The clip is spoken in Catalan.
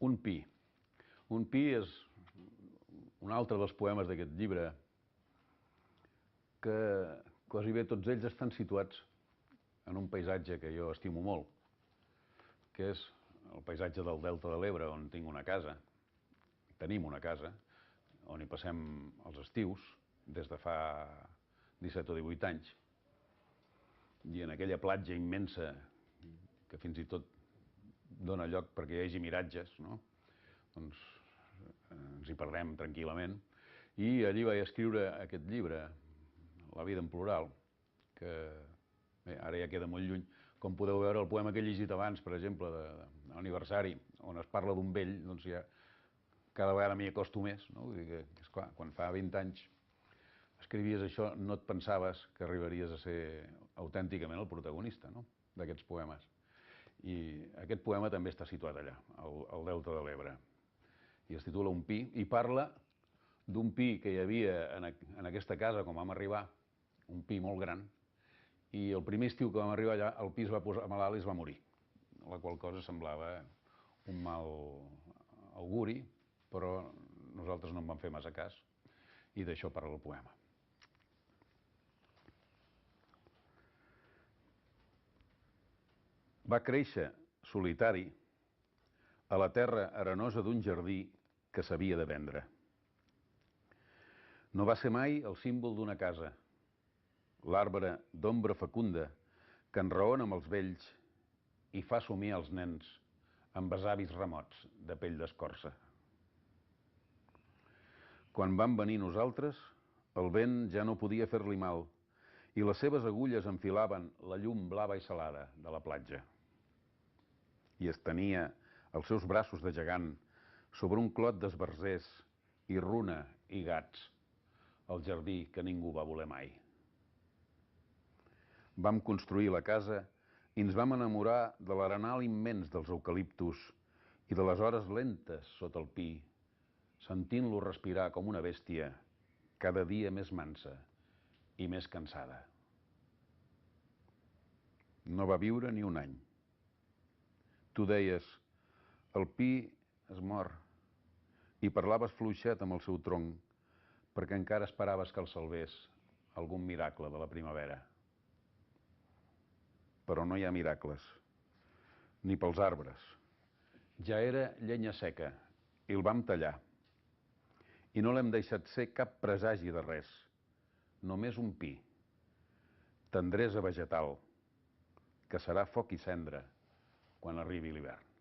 Un pi. Un pi és un altre dels poemes d'aquest llibre que quasi bé tots ells estan situats en un paisatge que jo estimo molt, que és el paisatge del Delta de l'Ebre, on tinc una casa, tenim una casa, on hi passem els estius des de fa 17 o 18 anys, i en aquella platja immensa que fins i tot dona lloc perquè hi hagi miratges, no? Doncs ens hi perdem tranquil·lament. I allí vaig escriure aquest llibre, La vida en plural, que bé, ara ja queda molt lluny. Com podeu veure, el poema que he llegit abans, per exemple, de l'aniversari, on es parla d'un vell, doncs ja cada vegada m'hi acosto més, no? Vull dir que, esclar, quan fa 20 anys escrivies això, no et pensaves que arribaries a ser autènticament el protagonista, no?, d'aquests poemes. I aquest poema també està situat allà, al Delta de l'Ebre. I es titula Un pi, i parla d'un pi que hi havia en aquesta casa quan vam arribar, un pi molt gran, i el primer estiu que vam arribar allà el pi es va posar malalt i es va morir, la qual cosa semblava un mal auguri, però nosaltres no en vam fer massa cas, i d'això parla el poema. Va créixer solitari a la terra arenosa d'un jardí que s'havia de vendre. No va ser mai el símbol d'una casa, l'arbre d'ombra fecunda que enraona amb els vells i fa somiar els nens amb besavis remots de pell d'escorça. Quan vam venir nosaltres, el vent ja no podia fer-li mal i les seves agulles enfilaven la llum blava i salada de la platja. I estenia els seus braços de gegant sobre un clot d'esbarzers i runa i gats, el jardí que ningú va voler mai. Vam construir la casa i ens vam enamorar de l'arenal immens dels eucaliptus i de les hores lentes sota el pi, sentint-lo respirar com una bèstia, cada dia més mansa i més cansada. No va viure ni un any. Tu deies, el pi es mor, i parlaves fluixet amb el seu tronc, perquè encara esperaves que el salvés algun miracle de la primavera. Però no hi ha miracles, ni pels arbres. Ja era llenya seca, i el vam tallar. I no l'hem deixat ser cap presagi de res, només un pi, tendresa vegetal, que serà foc i cendra quan arribi l'hivern.